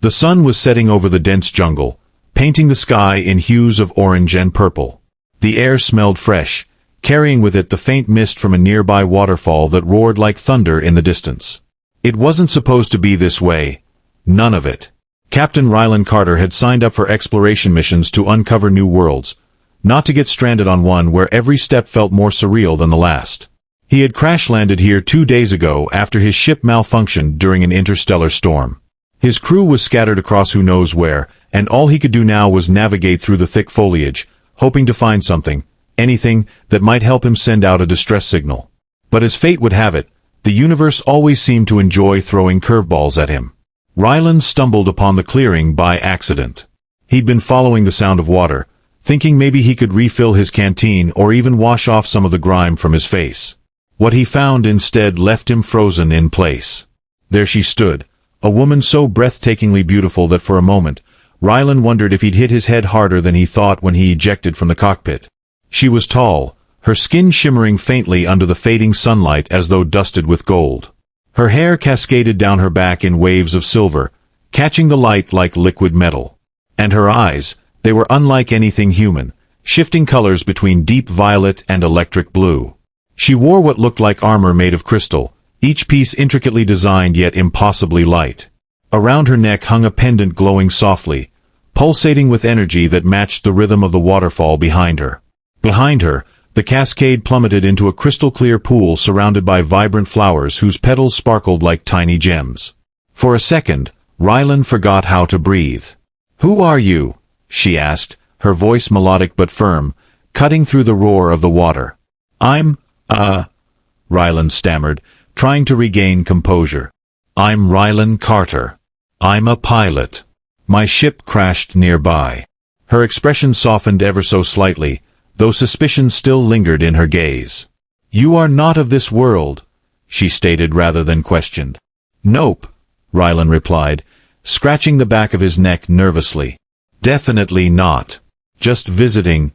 The sun was setting over the dense jungle, painting the sky in hues of orange and purple. The air smelled fresh, carrying with it the faint mist from a nearby waterfall that roared like thunder in the distance. It wasn't supposed to be this way. None of it. Captain Ryland Carter had signed up for exploration missions to uncover new worlds, not to get stranded on one where every step felt more surreal than the last. He had crash-landed here 2 days ago after his ship malfunctioned during an interstellar storm. His crew was scattered across who knows where, and all he could do now was navigate through the thick foliage, hoping to find something, anything, that might help him send out a distress signal. But as fate would have it, the universe always seemed to enjoy throwing curveballs at him. Ryland stumbled upon the clearing by accident. He'd been following the sound of water, thinking maybe he could refill his canteen or even wash off some of the grime from his face. What he found instead left him frozen in place. There she stood, a woman so breathtakingly beautiful that for a moment, Ryland wondered if he'd hit his head harder than he thought when he ejected from the cockpit. She was tall, her skin shimmering faintly under the fading sunlight as though dusted with gold. Her hair cascaded down her back in waves of silver, catching the light like liquid metal. And her eyes, they were unlike anything human, shifting colors between deep violet and electric blue. She wore what looked like armor made of crystal, each piece intricately designed yet impossibly light. Around her neck hung a pendant glowing softly, pulsating with energy that matched the rhythm of the waterfall behind her. Behind her, the cascade plummeted into a crystal-clear pool surrounded by vibrant flowers whose petals sparkled like tiny gems. For a second, Ryland forgot how to breathe. "Who are you?" she asked, her voice melodic but firm, cutting through the roar of the water. "I'm, Ryland stammered, trying to regain composure. "I'm Ryland Carter. I'm a pilot. My ship crashed nearby." Her expression softened ever so slightly, though suspicion still lingered in her gaze. "You are not of this world," she stated rather than questioned. "Nope," Ryland replied, scratching the back of his neck nervously. "Definitely not. Just visiting.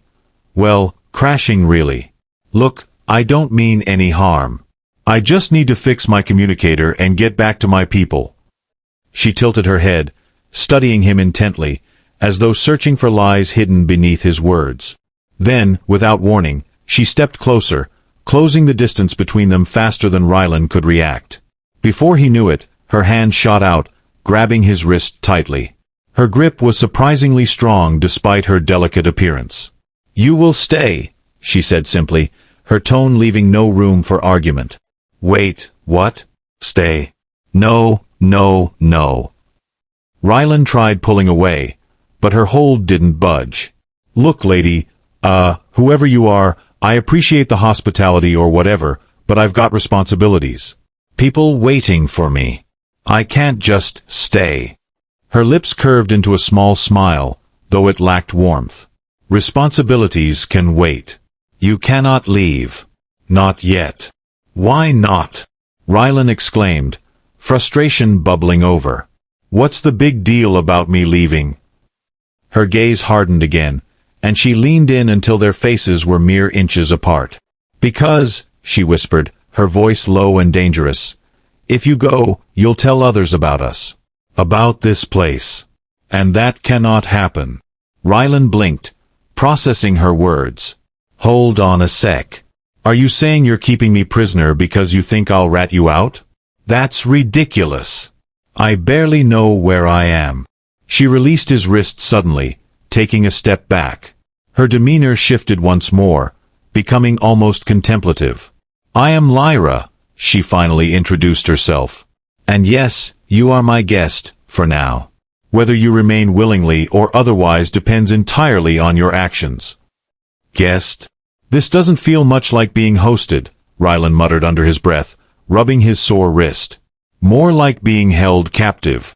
Well, crashing really. Look, I don't mean any harm. I just need to fix my communicator and get back to my people." She tilted her head, studying him intently, as though searching for lies hidden beneath his words. Then, without warning, she stepped closer, closing the distance between them faster than Ryland could react. Before he knew it, her hand shot out, grabbing his wrist tightly. Her grip was surprisingly strong despite her delicate appearance. "You will stay," she said simply, her tone leaving no room for argument. "Wait, what? Stay? No, no, no." Ryland tried pulling away, but her hold didn't budge. "Look, lady, whoever you are, I appreciate the hospitality or whatever, but I've got responsibilities. People waiting for me. I can't just stay." Her lips curved into a small smile, though it lacked warmth. "Responsibilities can wait. You cannot leave. Not yet." "Why not?" Ryland exclaimed, frustration bubbling over. "What's the big deal about me leaving?" Her gaze hardened again, and she leaned in until their faces were mere inches apart. "Because," she whispered, her voice low and dangerous, "if you go, you'll tell others about us. About this place. And that cannot happen." Ryland blinked, processing her words. "Hold on a sec. Are you saying you're keeping me prisoner because you think I'll rat you out? That's ridiculous. I barely know where I am." She released his wrist suddenly, taking a step back. Her demeanor shifted once more, becoming almost contemplative. "I am Lyra," she finally introduced herself. "And yes, you are my guest, for now. Whether you remain willingly or otherwise depends entirely on your actions." "Guest? This doesn't feel much like being hosted," Ryland muttered under his breath, rubbing his sore wrist. "More like being held captive."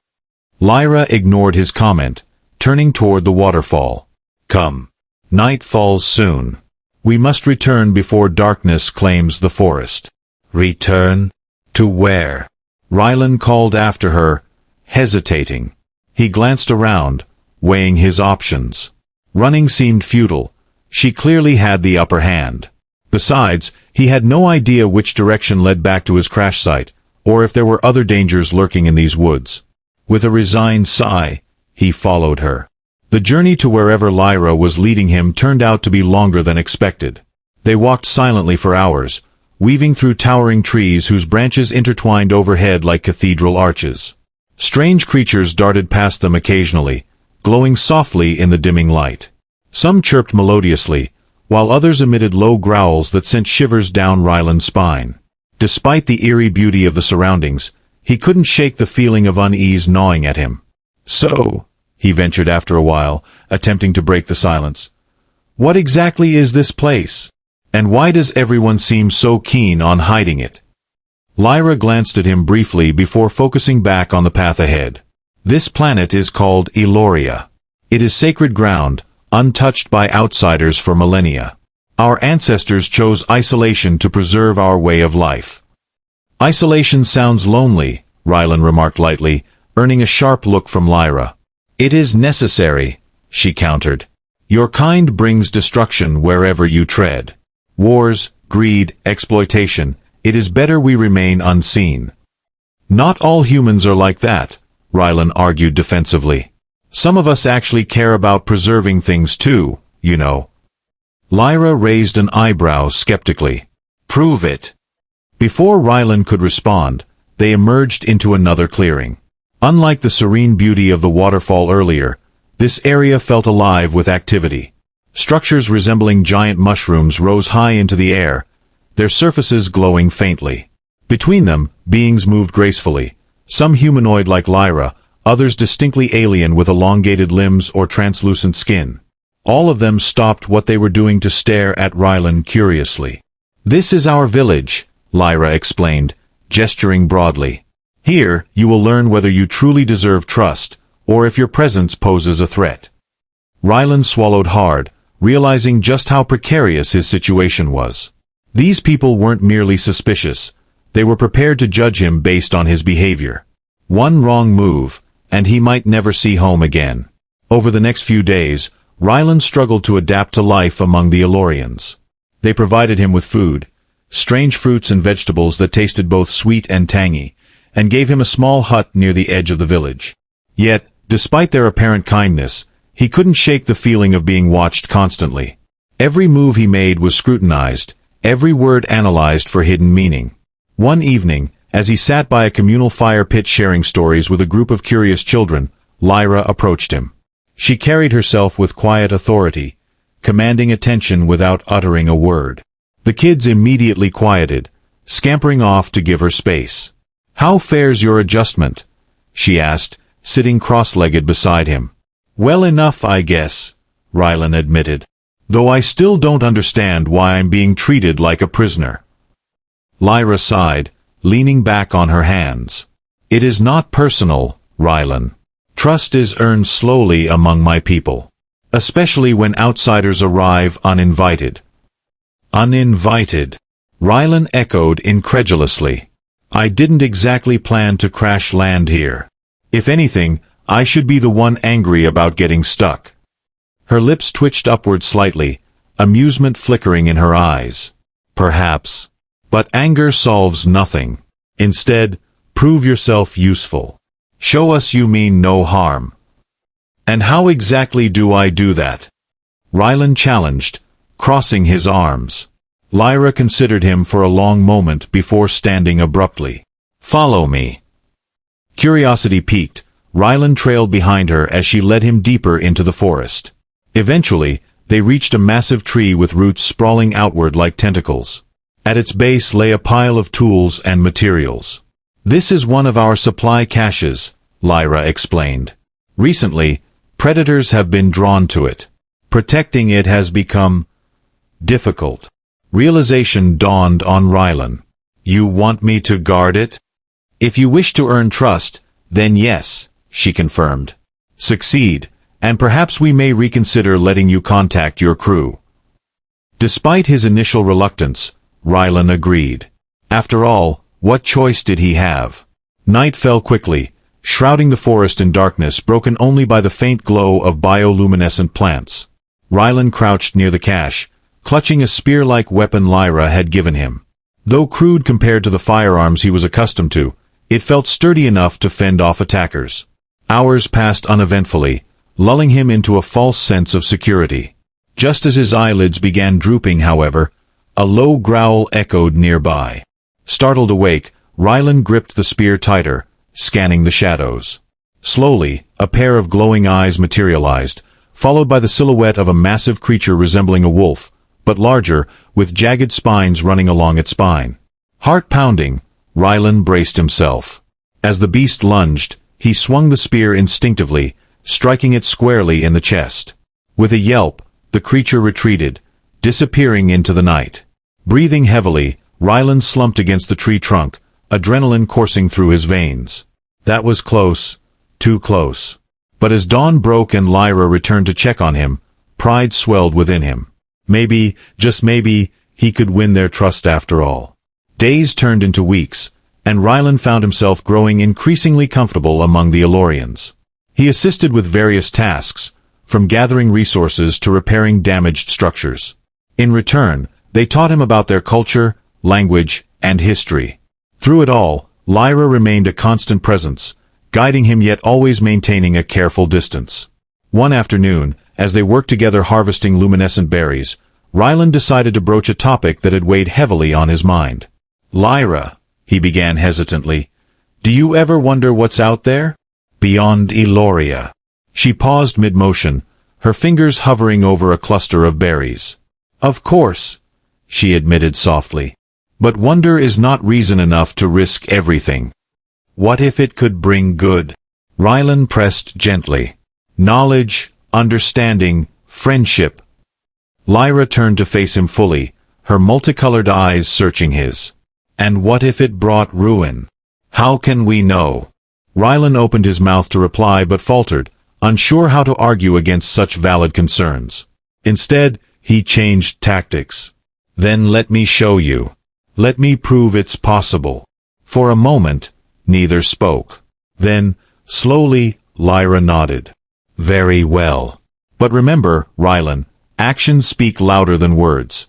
Lyra ignored his comment, turning toward the waterfall. "Come. Night falls soon. We must return before darkness claims the forest." "Return? To where?" Ryland called after her, hesitating. He glanced around, weighing his options. Running seemed futile. She clearly had the upper hand. Besides, he had no idea which direction led back to his crash site, or if there were other dangers lurking in these woods. With a resigned sigh, he followed her. The journey to wherever Lyra was leading him turned out to be longer than expected. They walked silently for hours, weaving through towering trees whose branches intertwined overhead like cathedral arches. Strange creatures darted past them occasionally, glowing softly in the dimming light. Some chirped melodiously, while others emitted low growls that sent shivers down Ryland's spine. Despite the eerie beauty of the surroundings, he couldn't shake the feeling of unease gnawing at him. "So," he ventured after a while, attempting to break the silence, "what exactly is this place? And why does everyone seem so keen on hiding it?" Lyra glanced at him briefly before focusing back on the path ahead. "This planet is called Eloria. It is sacred ground, untouched by outsiders for millennia. Our ancestors chose isolation to preserve our way of life." "Isolation sounds lonely," Ryland remarked lightly, earning a sharp look from Lyra. "It is necessary," she countered. "Your kind brings destruction wherever you tread. Wars, greed, exploitation. It is better we remain unseen." "Not all humans are like that," Ryland argued defensively. "Some of us actually care about preserving things too, you know." Lyra raised an eyebrow skeptically. "Prove it." Before Ryland could respond, they emerged into another clearing. Unlike the serene beauty of the waterfall earlier, this area felt alive with activity. Structures resembling giant mushrooms rose high into the air, their surfaces glowing faintly. Between them, beings moved gracefully, some humanoid like Lyra, others distinctly alien with elongated limbs or translucent skin. All of them stopped what they were doing to stare at Ryland curiously. "This is our village," Lyra explained, gesturing broadly. "Here, you will learn whether you truly deserve trust, or if your presence poses a threat." Ryland swallowed hard, realizing just how precarious his situation was. These people weren't merely suspicious, they were prepared to judge him based on his behavior. One wrong move, and he might never see home again. Over the next few days, Ryland struggled to adapt to life among the Elorians. They provided him with food, strange fruits and vegetables that tasted both sweet and tangy, and gave him a small hut near the edge of the village. Yet, despite their apparent kindness, he couldn't shake the feeling of being watched constantly. Every move he made was scrutinized, every word analyzed for hidden meaning. One evening, as he sat by a communal fire pit sharing stories with a group of curious children, Lyra approached him. She carried herself with quiet authority, commanding attention without uttering a word. The kids immediately quieted, scampering off to give her space. "How fares your adjustment?" she asked, sitting cross-legged beside him. "Well enough, I guess," Ryland admitted. "Though I still don't understand why I'm being treated like a prisoner." Lyra sighed, leaning back on her hands. "It is not personal, Ryland. Trust is earned slowly among my people, especially when outsiders arrive uninvited." "Uninvited?" Ryland echoed incredulously. "I didn't exactly plan to crash land here. If anything, I should be the one angry about getting stuck." Her lips twitched upward slightly, amusement flickering in her eyes. "Perhaps. But anger solves nothing. Instead, prove yourself useful. Show us you mean no harm." "And how exactly do I do that?" Ryland challenged, crossing his arms. Lyra considered him for a long moment before standing abruptly. "Follow me." Curiosity piqued, Ryland trailed behind her as she led him deeper into the forest. Eventually, they reached a massive tree with roots sprawling outward like tentacles. At its base lay a pile of tools and materials. "This is one of our supply caches," Lyra explained. "Recently, predators have been drawn to it. Protecting it has become difficult." Realization dawned on Ryland. "You want me to guard it?" "If you wish to earn trust, then yes," she confirmed. "Succeed, and perhaps we may reconsider letting you contact your crew." Despite his initial reluctance, Ryland agreed. After all, what choice did he have? Night fell quickly, shrouding the forest in darkness broken only by the faint glow of bioluminescent plants. Ryland crouched near the cache, clutching a spear-like weapon Lyra had given him. Though crude compared to the firearms he was accustomed to, it felt sturdy enough to fend off attackers. Hours passed uneventfully, lulling him into a false sense of security. Just as his eyelids began drooping, however, a low growl echoed nearby. Startled awake, Rylan gripped the spear tighter, scanning the shadows. Slowly, a pair of glowing eyes materialized, followed by the silhouette of a massive creature resembling a wolf, but larger, with jagged spines running along its spine. Heart pounding, Rylan braced himself. As the beast lunged, he swung the spear instinctively, striking it squarely in the chest. With a yelp, the creature retreated, disappearing into the night. Breathing heavily, Rylan slumped against the tree trunk, adrenaline coursing through his veins. That was close, too close. But as dawn broke and Lyra returned to check on him, pride swelled within him. Maybe, just maybe, he could win their trust after all. Days turned into weeks, and Rylan found himself growing increasingly comfortable among the Elorians. He assisted with various tasks, from gathering resources to repairing damaged structures. In return, they taught him about their culture, language, and history. Through it all, Lyra remained a constant presence, guiding him yet always maintaining a careful distance. One afternoon, as they worked together harvesting luminescent berries, Rylan decided to broach a topic that had weighed heavily on his mind. "Lyra," he began hesitantly, "do you ever wonder what's out there? Beyond Eloria." She paused mid-motion, her fingers hovering over a cluster of berries. "Of course," she admitted softly. "But wonder is not reason enough to risk everything. What if it could bring good?" Rylan pressed gently. "Knowledge, understanding, friendship." Lyra turned to face him fully, her multicolored eyes searching his. "And what if it brought ruin? How can we know?" Rylan opened his mouth to reply but faltered, unsure how to argue against such valid concerns. Instead, he changed tactics. "Then let me show you. Let me prove it's possible." For a moment, neither spoke. Then, slowly, Lyra nodded. "Very well. But remember, Rylan, actions speak louder than words."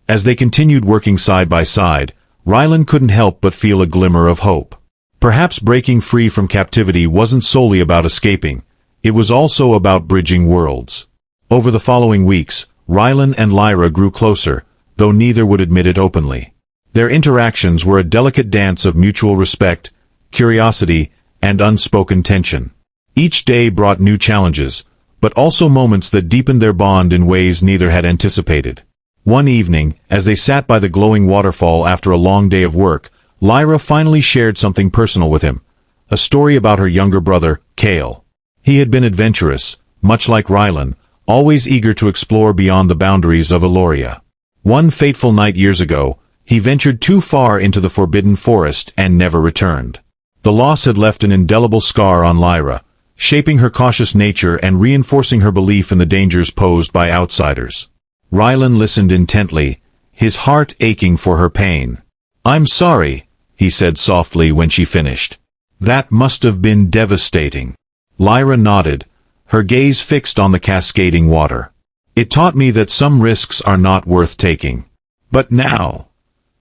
As they continued working side by side, Rylan couldn't help but feel a glimmer of hope. Perhaps breaking free from captivity wasn't solely about escaping. It was also about bridging worlds. Over the following weeks, Rylan and Lyra grew closer, though neither would admit it openly. Their interactions were a delicate dance of mutual respect, curiosity, and unspoken tension. Each day brought new challenges, but also moments that deepened their bond in ways neither had anticipated. One evening, as they sat by the glowing waterfall after a long day of work, Lyra finally shared something personal with him, a story about her younger brother, Kale. He had been adventurous, much like Rylan, always eager to explore beyond the boundaries of Eloria. One fateful night years ago, he ventured too far into the forbidden forest and never returned. The loss had left an indelible scar on Lyra, shaping her cautious nature and reinforcing her belief in the dangers posed by outsiders. Rylan listened intently, his heart aching for her pain. "I'm sorry," he said softly when she finished. "That must have been devastating." Lyra nodded, her gaze fixed on the cascading water. "It taught me that some risks are not worth taking. But now—"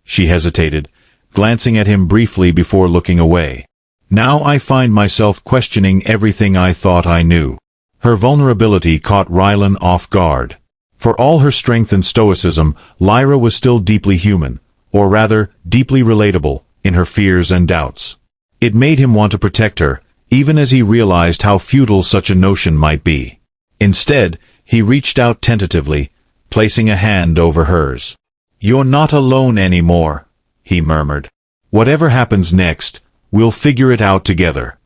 she hesitated, glancing at him briefly before looking away. "Now I find myself questioning everything I thought I knew." Her vulnerability caught Rylan off guard. For all her strength and stoicism, Lyra was still deeply human, or rather, deeply relatable, in her fears and doubts. It made him want to protect her, even as he realized how futile such a notion might be. Instead, he reached out tentatively, placing a hand over hers. "You're not alone anymore," he murmured. "Whatever happens next, we'll figure it out together."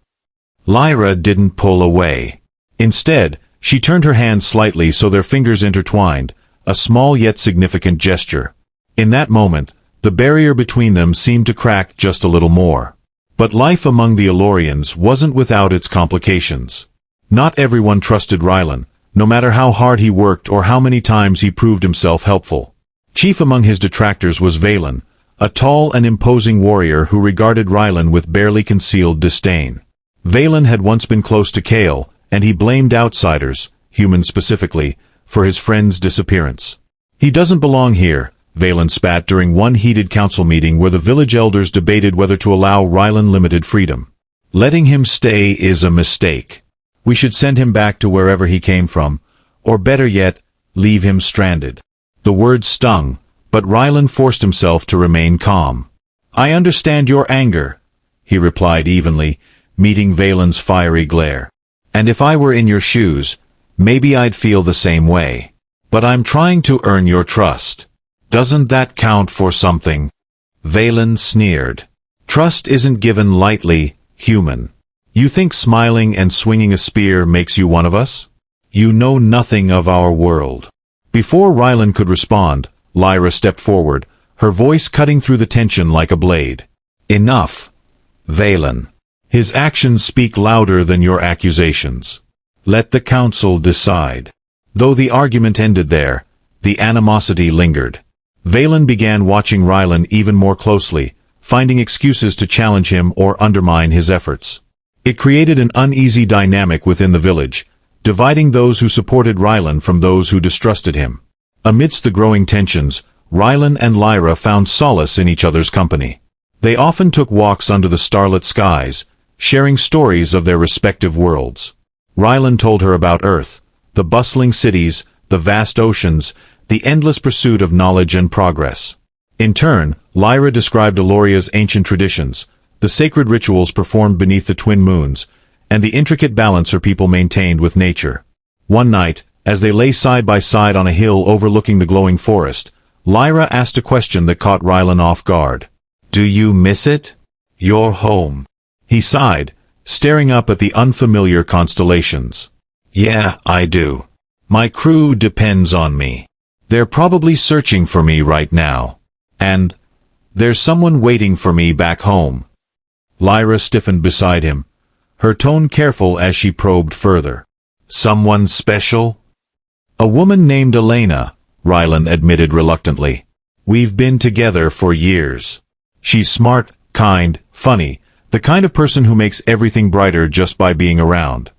Lyra didn't pull away. Instead, she turned her hands slightly so their fingers intertwined, a small yet significant gesture. In that moment, the barrier between them seemed to crack just a little more. But life among the Elorians wasn't without its complications. Not everyone trusted Rylan, no matter how hard he worked or how many times he proved himself helpful. Chief among his detractors was Valen, a tall and imposing warrior who regarded Rylan with barely concealed disdain. Valen had once been close to Kale, and he blamed outsiders, humans specifically, for his friend's disappearance. "He doesn't belong here," Valen spat during one heated council meeting where the village elders debated whether to allow Rylan limited freedom. Letting him stay is a mistake. We should send him back to wherever he came from, or better yet, leave him stranded. The words stung, but Rylan forced himself to remain calm. I understand your anger, he replied evenly, meeting Valen's fiery glare. And if I were in your shoes, maybe I'd feel the same way. But I'm trying to earn your trust. Doesn't that count for something? Valen sneered. Trust isn't given lightly, human. You think smiling and swinging a spear makes you one of us? You know nothing of our world. Before Rylan could respond, Lyra stepped forward, her voice cutting through the tension like a blade. Enough, Valen. His actions speak louder than your accusations. Let the council decide. Though the argument ended there, the animosity lingered. Valen began watching Rylan even more closely, finding excuses to challenge him or undermine his efforts. It created an uneasy dynamic within the village, dividing those who supported Rylan from those who distrusted him. Amidst the growing tensions, Rylan and Lyra found solace in each other's company. They often took walks under the starlit skies, sharing stories of their respective worlds. Rylan told her about Earth, the bustling cities, the vast oceans, the endless pursuit of knowledge and progress. In turn, Lyra described Aloria's ancient traditions, the sacred rituals performed beneath the twin moons, and the intricate balance her people maintained with nature. One night, as they lay side by side on a hill overlooking the glowing forest, Lyra asked a question that caught Rylan off guard. Do you miss it? Your home. He sighed, staring up at the unfamiliar constellations. Yeah, I do. My crew depends on me. They're probably searching for me right now. And there's someone waiting for me back home. Lyra stiffened beside him, her tone careful as she probed further. Someone special? A woman named Elena, Rylan admitted reluctantly. We've been together for years. She's smart, kind, funny, the kind of person who makes everything brighter just by being around.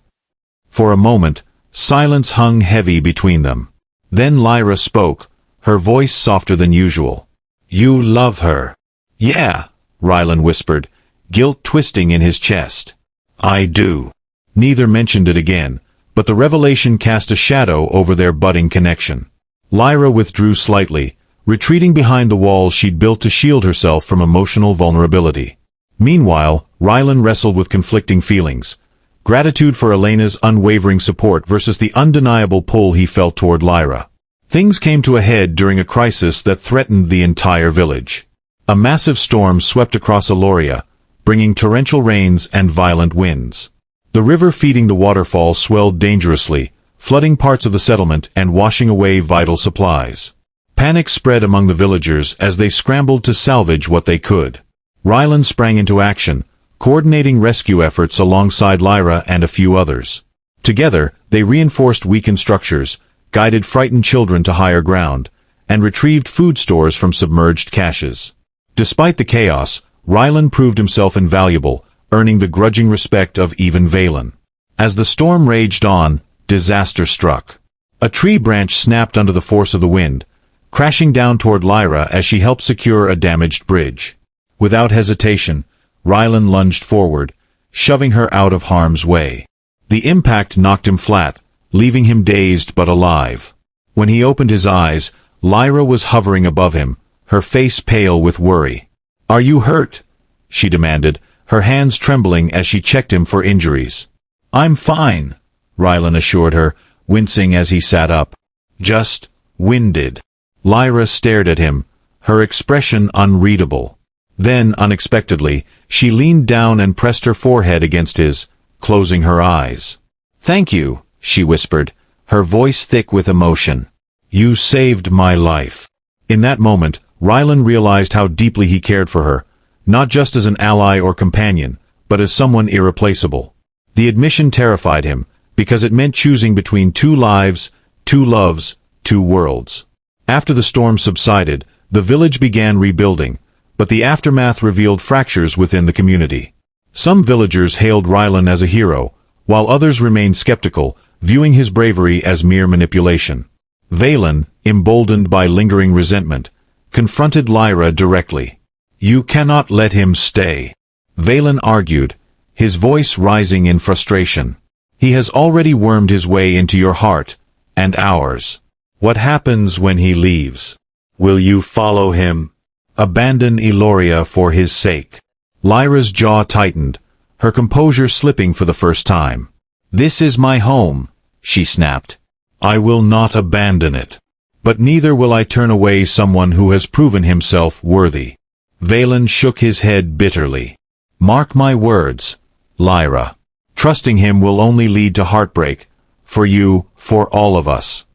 For a moment, silence hung heavy between them. Then Lyra spoke, her voice softer than usual. You love her. Yeah, Rylan whispered, guilt twisting in his chest. I do. Neither mentioned it again, but the revelation cast a shadow over their budding connection. Lyra withdrew slightly, retreating behind the walls she'd built to shield herself from emotional vulnerability. Meanwhile, Rylan wrestled with conflicting feelings. Gratitude for Elena's unwavering support versus the undeniable pull he felt toward Lyra. Things came to a head during a crisis that threatened the entire village. A massive storm swept across Aloria, bringing torrential rains and violent winds. The river feeding the waterfall swelled dangerously, flooding parts of the settlement and washing away vital supplies. Panic spread among the villagers as they scrambled to salvage what they could. Rylan sprang into action, coordinating rescue efforts alongside Lyra and a few others. Together, they reinforced weakened structures, guided frightened children to higher ground, and retrieved food stores from submerged caches. Despite the chaos, Rylan proved himself invaluable, earning the grudging respect of even Valen. As the storm raged on, disaster struck. A tree branch snapped under the force of the wind, crashing down toward Lyra as she helped secure a damaged bridge. Without hesitation, Rylan lunged forward, shoving her out of harm's way. The impact knocked him flat, leaving him dazed but alive. When he opened his eyes, Lyra was hovering above him, her face pale with worry. Are you hurt? She demanded, her hands trembling as she checked him for injuries. I'm fine, Rylan assured her, wincing as he sat up. Just winded. Lyra stared at him, her expression unreadable. Then, unexpectedly, she leaned down and pressed her forehead against his, closing her eyes. Thank you, she whispered, her voice thick with emotion. You saved my life. In that moment, Rylan realized how deeply he cared for her, not just as an ally or companion, but as someone irreplaceable. The admission terrified him, because it meant choosing between two lives, two loves, two worlds. After the storm subsided, the village began rebuilding, but the aftermath revealed fractures within the community. Some villagers hailed Rylan as a hero, while others remained skeptical, viewing his bravery as mere manipulation. Valen, emboldened by lingering resentment, confronted Lyra directly. You cannot let him stay. Valen argued, his voice rising in frustration. "He has already wormed his way into your heart, and ours. What happens when he leaves? Will you follow him? Abandon Eloria for his sake?" Lyra's jaw tightened, her composure slipping for the first time. "This is my home," she snapped. "I will not abandon it. But neither will I turn away someone who has proven himself worthy." Valen shook his head bitterly. "Mark my words, Lyra. Trusting him will only lead to heartbreak, for you, for all of us."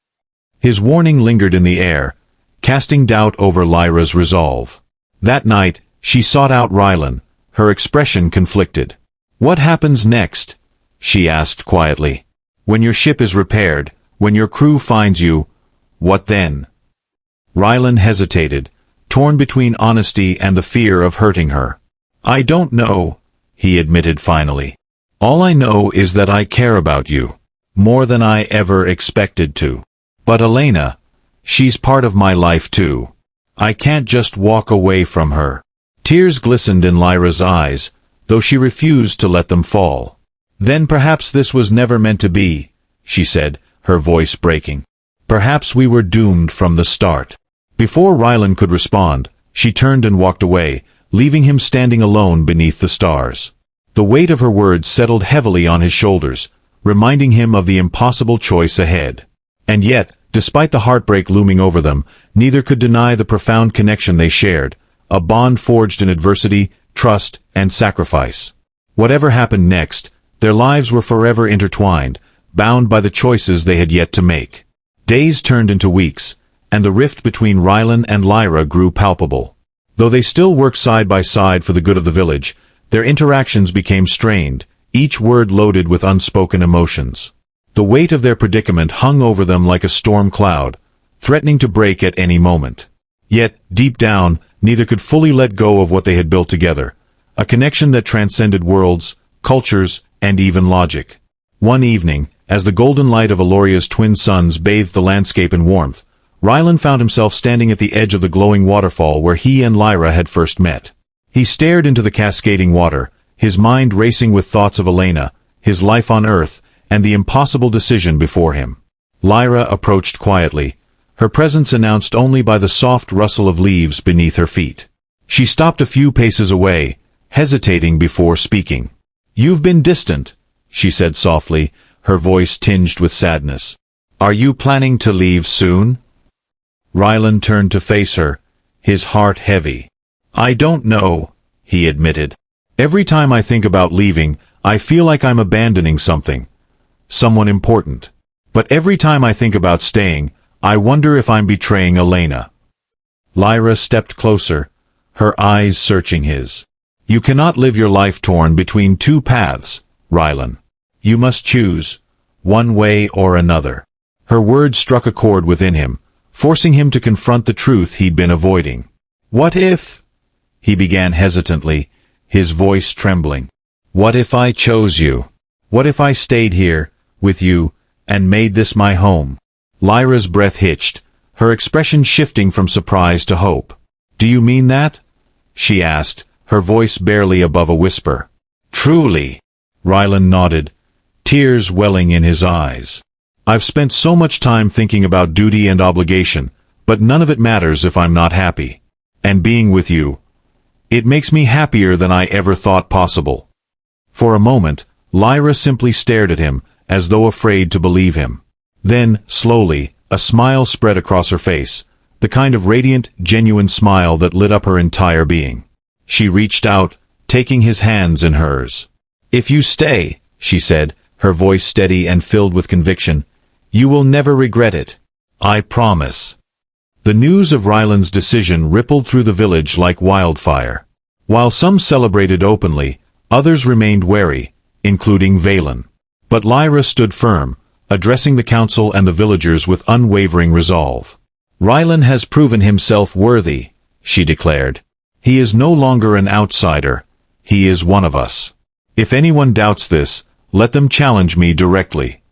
His warning lingered in the air, casting doubt over Lyra's resolve. That night, she sought out Rylan, her expression conflicted. "What happens next?" she asked quietly. "When your ship is repaired, when your crew finds you, what then?" Rylan hesitated, torn between honesty and the fear of hurting her. "I don't know," he admitted finally. "All I know is that I care about you, more than I ever expected to. But Elena, she's part of my life too. I can't just walk away from her." Tears glistened in Lyra's eyes, though she refused to let them fall. "Then perhaps this was never meant to be," she said, her voice breaking. "Perhaps we were doomed from the start." Before Rylan could respond, she turned and walked away, leaving him standing alone beneath the stars. The weight of her words settled heavily on his shoulders, reminding him of the impossible choice ahead. And yet, despite the heartbreak looming over them, neither could deny the profound connection they shared, a bond forged in adversity, trust, and sacrifice. Whatever happened next, their lives were forever intertwined, bound by the choices they had yet to make. Days turned into weeks, and the rift between Rylan and Lyra grew palpable. Though they still worked side by side for the good of the village, their interactions became strained, each word loaded with unspoken emotions. The weight of their predicament hung over them like a storm cloud, threatening to break at any moment. Yet, deep down, neither could fully let go of what they had built together, a connection that transcended worlds, cultures, and even logic. One evening, as the golden light of Eloria's twin suns bathed the landscape in warmth, Rylan found himself standing at the edge of the glowing waterfall where he and Lyra had first met. He stared into the cascading water, his mind racing with thoughts of Elena, his life on Earth, and the impossible decision before him. Lyra approached quietly, her presence announced only by the soft rustle of leaves beneath her feet. She stopped a few paces away, hesitating before speaking. "You've been distant," she said softly, her voice tinged with sadness. "Are you planning to leave soon?" Rylan turned to face her, his heart heavy. "I don't know," he admitted. "Every time I think about leaving, I feel like I'm abandoning something. Someone important. But every time I think about staying, I wonder if I'm betraying Elena." Lyra stepped closer, her eyes searching his. "You cannot live your life torn between two paths, Rylan. You must choose, one way or another." Her words struck a chord within him, forcing him to confront the truth he'd been avoiding. "What if—" he began hesitantly, his voice trembling. "What if I chose you? What if I stayed here, with you, and made this my home?" Lyra's breath hitched, her expression shifting from surprise to hope. "Do you mean that?" she asked, her voice barely above a whisper. "Truly." Rylan nodded, tears welling in his eyes. "I've spent so much time thinking about duty and obligation, but none of it matters if I'm not happy. And being with you, it makes me happier than I ever thought possible." For a moment, Lyra simply stared at him, as though afraid to believe him. Then, slowly, a smile spread across her face, the kind of radiant, genuine smile that lit up her entire being. She reached out, taking his hands in hers. "If you stay," she said, her voice steady and filled with conviction, "you will never regret it. I promise." The news of Rylan's decision rippled through the village like wildfire. While some celebrated openly, others remained wary, including Valen. But Lyra stood firm, addressing the council and the villagers with unwavering resolve. "Rylan has proven himself worthy," she declared. "He is no longer an outsider. He is one of us. If anyone doubts this, let them challenge me directly."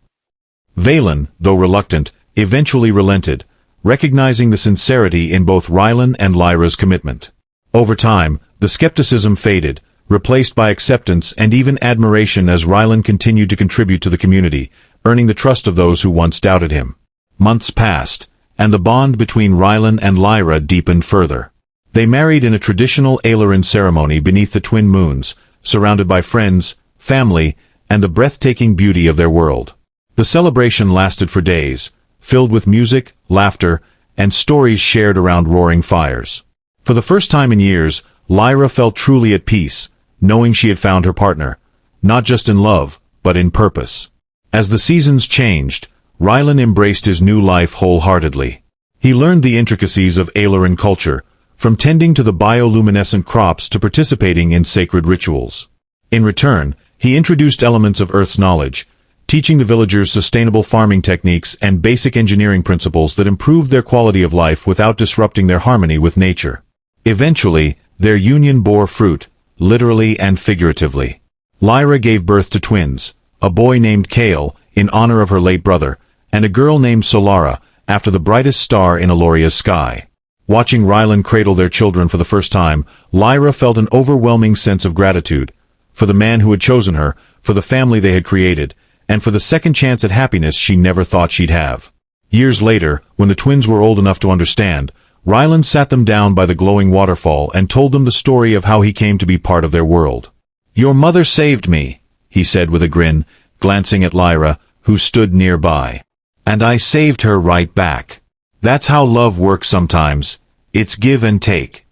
Valen, though reluctant, eventually relented, recognizing the sincerity in both Rylan and Lyra's commitment. Over time, the skepticism faded, replaced by acceptance and even admiration as Rylan continued to contribute to the community, earning the trust of those who once doubted him. Months passed, and the bond between Rylan and Lyra deepened further. They married in a traditional Aileron ceremony beneath the twin moons, surrounded by friends, family, and the breathtaking beauty of their world. The celebration lasted for days, filled with music, laughter, and stories shared around roaring fires. For the first time in years, Lyra felt truly at peace, knowing she had found her partner, not just in love, but in purpose. As the seasons changed, Rylan embraced his new life wholeheartedly. He learned the intricacies of Aileron culture, from tending to the bioluminescent crops to participating in sacred rituals. In return, he introduced elements of Earth's knowledge, teaching the villagers sustainable farming techniques and basic engineering principles that improved their quality of life without disrupting their harmony with nature. Eventually, their union bore fruit, literally and figuratively. Lyra gave birth to twins, a boy named Kale, in honor of her late brother, and a girl named Solara, after the brightest star in Eloria's sky. Watching Rylan cradle their children for the first time, Lyra felt an overwhelming sense of gratitude, for the man who had chosen her, for the family they had created, and for the second chance at happiness she never thought she'd have. Years later, when the twins were old enough to understand, Rylan sat them down by the glowing waterfall and told them the story of how he came to be part of their world. "Your mother saved me," he said with a grin, glancing at Lyra, who stood nearby. "And I saved her right back. That's how love works sometimes. It's give and take."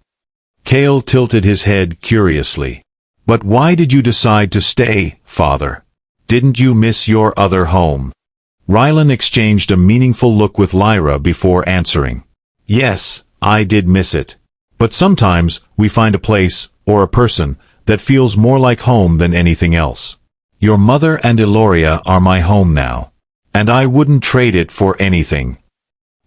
Kale tilted his head curiously. "But why did you decide to stay, father? Didn't you miss your other home?" Rylan exchanged a meaningful look with Lyra before answering. "Yes, I did miss it. But sometimes we find a place, or a person, that feels more like home than anything else. Your mother and Eloria are my home now. And I wouldn't trade it for anything."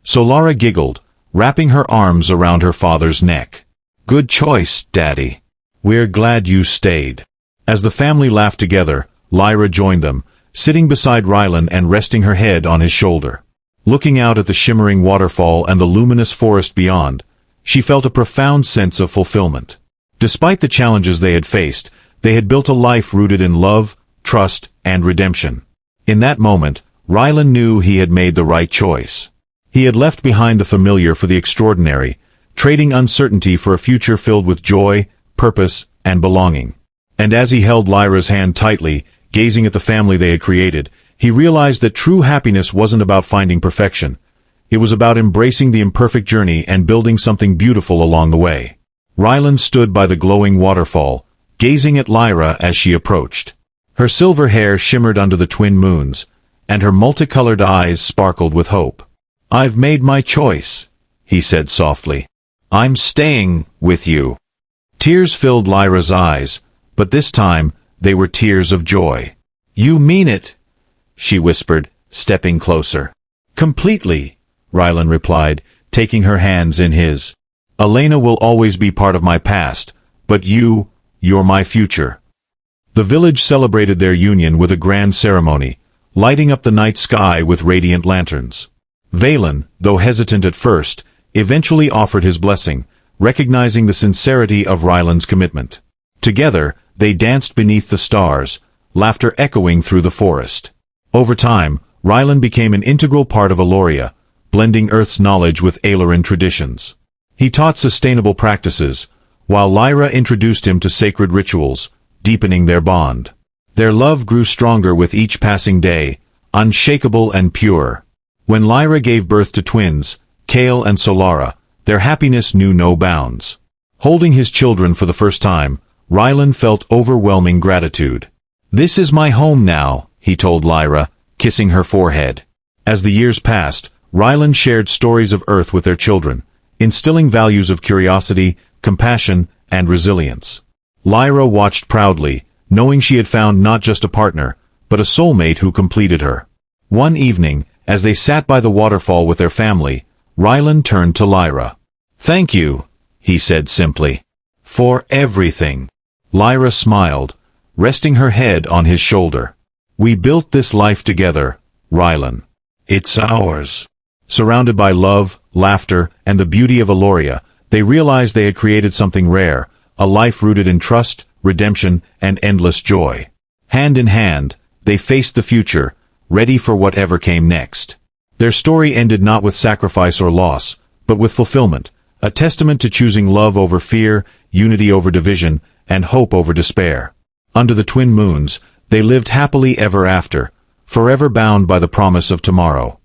Solara giggled, wrapping her arms around her father's neck. "Good choice, Daddy. We're glad you stayed." As the family laughed together, Lyra joined them, sitting beside Rylan and resting her head on his shoulder. Looking out at the shimmering waterfall and the luminous forest beyond, she felt a profound sense of fulfillment. Despite the challenges they had faced, they had built a life rooted in love, trust, and redemption. In that moment, Rylan knew he had made the right choice. He had left behind the familiar for the extraordinary, trading uncertainty for a future filled with joy, purpose, and belonging. And as he held Lyra's hand tightly, gazing at the family they had created, he realized that true happiness wasn't about finding perfection. It was about embracing the imperfect journey and building something beautiful along the way. Rylan stood by the glowing waterfall, gazing at Lyra as she approached. Her silver hair shimmered under the twin moons, and her multicolored eyes sparkled with hope. "I've made my choice," he said softly. "I'm staying with you." Tears filled Lyra's eyes, but this time they were tears of joy. "You mean it?" she whispered, stepping closer. "Completely," Rylan replied, taking her hands in his. "Elena will always be part of my past, but you're my future." The village celebrated their union with a grand ceremony, lighting up the night sky with radiant lanterns. Valen, though hesitant at first, eventually offered his blessing, recognizing the sincerity of Rylan's commitment. Together, they danced beneath the stars, laughter echoing through the forest. Over time, Rylan became an integral part of Eloria, blending Earth's knowledge with Aileron traditions. He taught sustainable practices, while Lyra introduced him to sacred rituals, deepening their bond. Their love grew stronger with each passing day, unshakable and pure. When Lyra gave birth to twins, Kale and Solara, their happiness knew no bounds. Holding his children for the first time, Rylan felt overwhelming gratitude. "This is my home now," he told Lyra, kissing her forehead. As the years passed, Rylan shared stories of Earth with their children, instilling values of curiosity, compassion, and resilience. Lyra watched proudly, knowing she had found not just a partner, but a soulmate who completed her. One evening, as they sat by the waterfall with their family, Rylan turned to Lyra. "Thank you," he said simply. "For everything." Lyra smiled, resting her head on his shoulder. "We built this life together, Rylan. It's ours." Surrounded by love, laughter, and the beauty of Eloria, they realized they had created something rare, a life rooted in trust, redemption, and endless joy. Hand in hand, they faced the future, ready for whatever came next. Their story ended not with sacrifice or loss, but with fulfillment, a testament to choosing love over fear, unity over division, and hope over despair. Under the twin moons, they lived happily ever after, forever bound by the promise of tomorrow.